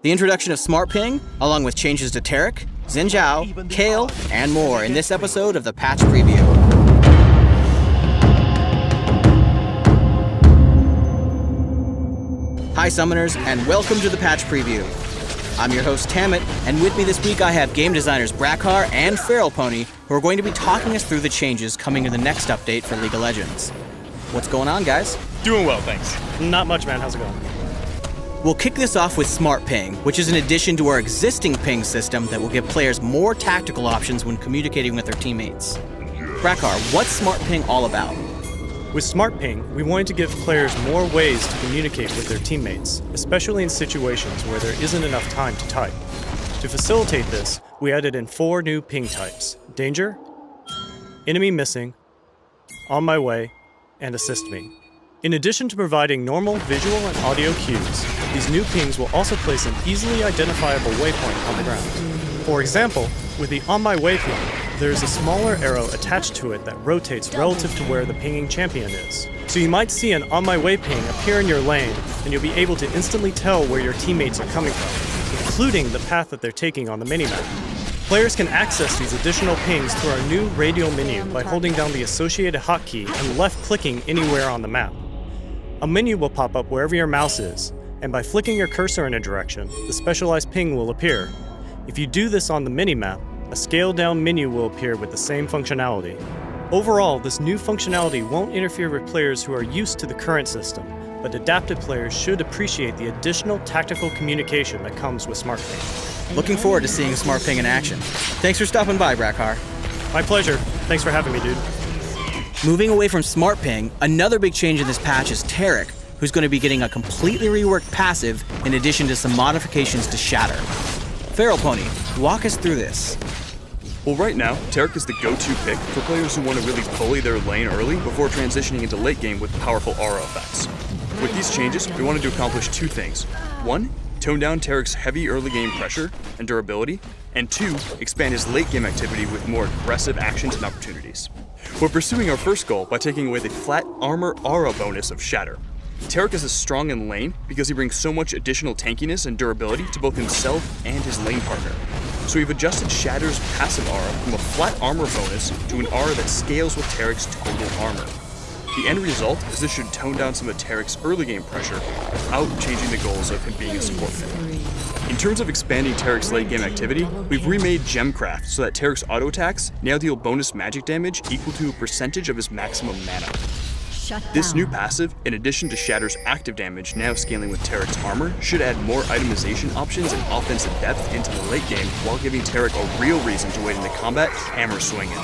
The introduction of Smart Ping, along with changes to Taric, Xin Zhao, Kayle, and more in this episode of the Patch Preview. Hi Summoners, and welcome to the Patch Preview. I'm your host Tammet, and with me this week I have game designers Brackar and Feral Pony, who are going to be talking us through the changes coming in the next update for League of Legends. What's going on, guys? Doing well, thanks. Not much, man. How's it going? We'll kick this off with Smart Ping, which is an addition to our existing ping system that will give players more tactical options when communicating with their teammates. Brackar, what's Smart Ping all about? With Smart Ping, we wanted to give players more ways to communicate with their teammates, especially in situations where there isn't enough time to type. To facilitate this, we added in 4 new ping types: Danger, Enemy Missing, On My Way, and Assist Me. In addition to providing normal visual and audio cues, these new pings will also place an easily identifiable waypoint on the ground. For example, with the On My Way ping, there is a smaller arrow attached to it that rotates relative to where the pinging champion is. So you might see an On My Way ping appear in your lane, and you'll be able to instantly tell where your teammates are coming from, including the path that they're taking on the minimap. Players can access these additional pings through our new radial menu by holding down the associated hotkey and left-clicking anywhere on the map. A menu will pop up wherever your mouse is, and by flicking your cursor in a direction, the specialized ping will appear. If you do this on the minimap, a scaled-down menu will appear with the same functionality. Overall, this new functionality won't interfere with players who are used to the current system, but adapted players should appreciate the additional tactical communication that comes with Smart Ping. Looking forward to seeing Smart Ping in action. Thanks for stopping by, Brackar. My pleasure. Thanks for having me, dude. Moving away from Smart Ping, another big change in this patch is Taric, who's going to be getting a completely reworked passive in addition to some modifications to Shatter. Feral Pony, walk us through this. Well, right now, Taric is the go-to pick for players who want to really bully their lane early before transitioning into late game with powerful aura effects. With these changes, we wanted to accomplish 2 things. 1, tone down Taric's heavy early game pressure and durability, and 2, expand his late game activity with more aggressive actions and opportunities. We're pursuing our first goal by taking away the flat armor aura bonus of Shatter. Taric is strong in lane because he brings so much additional tankiness and durability to both himself and his lane partner. So we've adjusted Shatter's passive aura from a flat armor bonus to an aura that scales with Taric's total armor. The end result is this should tone down some of Taric's early game pressure without changing the goals of him being a support pick. In terms of expanding Taric's late game activity, we've remade Gemcraft so that Taric's auto attacks now deal bonus magic damage equal to a percentage of his maximum mana. This new passive, in addition to Shatter's active damage now scaling with Taric's armor, should add more itemization options and offensive depth into the late game while giving Taric a real reason to wait into combat hammer swinging.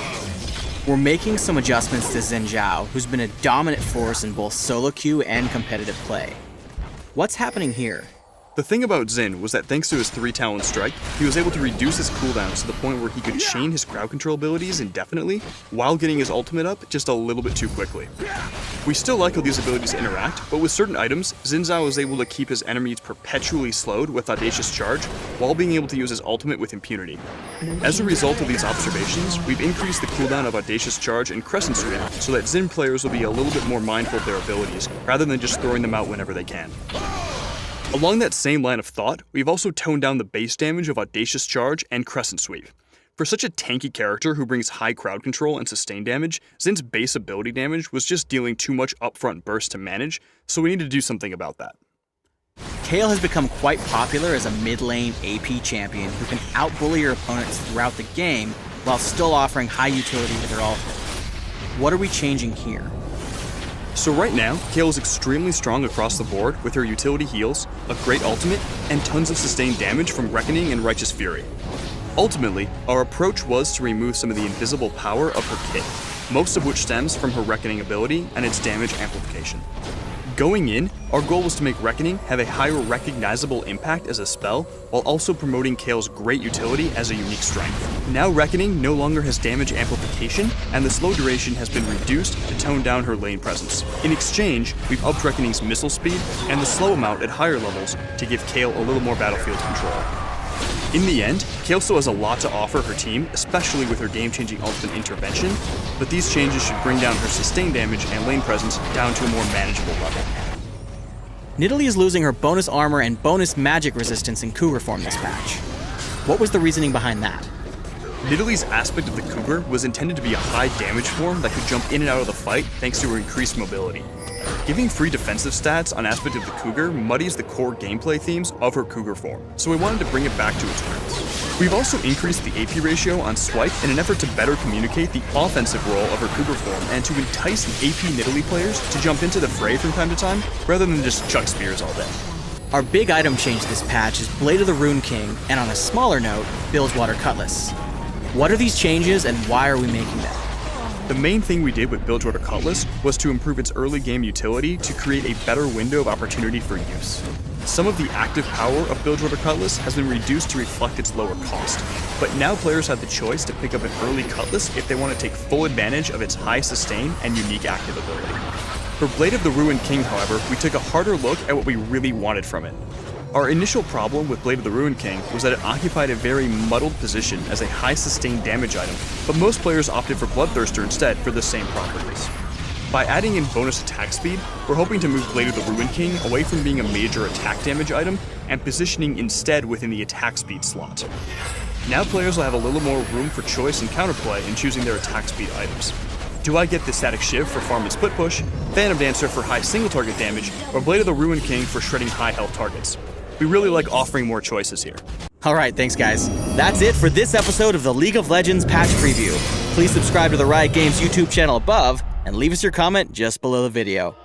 We're making some adjustments to Xin Zhao, who's been a dominant force in both solo queue and competitive play. What's happening here? The thing about Xin was that thanks to his 3-talent strike, he was able to reduce his cooldowns to the point where he could chain his crowd control abilities indefinitely while getting his ultimate up just a little bit too quickly. We still like how these abilities interact, but with certain items, Xin Zhao is able to keep his enemies perpetually slowed with Audacious Charge while being able to use his ultimate with impunity. As a result of these observations, we've increased the cooldown of Audacious Charge and Crescent Sweep so that Xin players will be a little bit more mindful of their abilities, rather than just throwing them out whenever they can. Along that same line of thought, we've also toned down the base damage of Audacious Charge and Crescent Sweep. For such a tanky character who brings high crowd control and sustain damage, Xin's base ability damage was just dealing too much upfront burst to manage, so we need to do something about that. Kayle has become quite popular as a mid-lane AP champion who can outbully your opponents throughout the game while still offering high utility with her ultimate. What are we changing here? So right now, Kayle is extremely strong across the board with her utility heals, a great ultimate, and tons of sustained damage from Reckoning and Righteous Fury. Ultimately, our approach was to remove some of the invisible power of her kit, most of which stems from her Reckoning ability and its damage amplification. Going in, our goal was to make Reckoning have a higher recognizable impact as a spell, while also promoting Kayle's great utility as a unique strength. Now Reckoning no longer has damage amplification, and the slow duration has been reduced to tone down her lane presence. In exchange, we've upped Reckoning's missile speed and the slow amount at higher levels to give Kayle a little more battlefield control. In the end, Kayle still has a lot to offer her team, especially with her game-changing ultimate intervention, but these changes should bring down her sustained damage and lane presence down to a more manageable level. Nidalee is losing her bonus armor and bonus magic resistance in Cougar form this patch. What was the reasoning behind that? Nidalee's aspect of the Cougar was intended to be a high damage form that could jump in and out of the fight thanks to her increased mobility. Giving free defensive stats on aspect of the Cougar muddies the core gameplay themes of her Cougar form, so we wanted to bring it back to its roots. We've also increased the AP ratio on Swipe in an effort to better communicate the offensive role of her Cougar form and to entice AP Nidalee players to jump into the fray from time to time, rather than just chuck spears all day. Our big item change this patch is Blade of the Ruined King, and on a smaller note, Bilgewater Cutlass. What are these changes and why are we making them? The main thing we did with Bilgewater Cutlass was to improve its early game utility to create a better window of opportunity for use. Some of the active power of Bilgewater Cutlass has been reduced to reflect its lower cost, but now players have the choice to pick up an early Cutlass if they want to take full advantage of its high sustain and unique active ability. For Blade of the Ruined King, however, we took a harder look at what we really wanted from it. Our initial problem with Blade of the Ruined King was that it occupied a very muddled position as a high sustained damage item, but most players opted for Bloodthirster instead for the same properties. By adding in bonus attack speed, we're hoping to move Blade of the Ruined King away from being a major attack damage item and positioning instead within the attack speed slot. Now players will have a little more room for choice and counterplay in choosing their attack speed items. Do I get the Static Shiv for farm and split push, Phantom Dancer for high single target damage, or Blade of the Ruined King for shredding high health targets? We really like offering more choices here. Alright, thanks guys. That's it for this episode of the League of Legends Patch Preview. Please subscribe to the Riot Games YouTube channel above, and leave us your comment just below the video.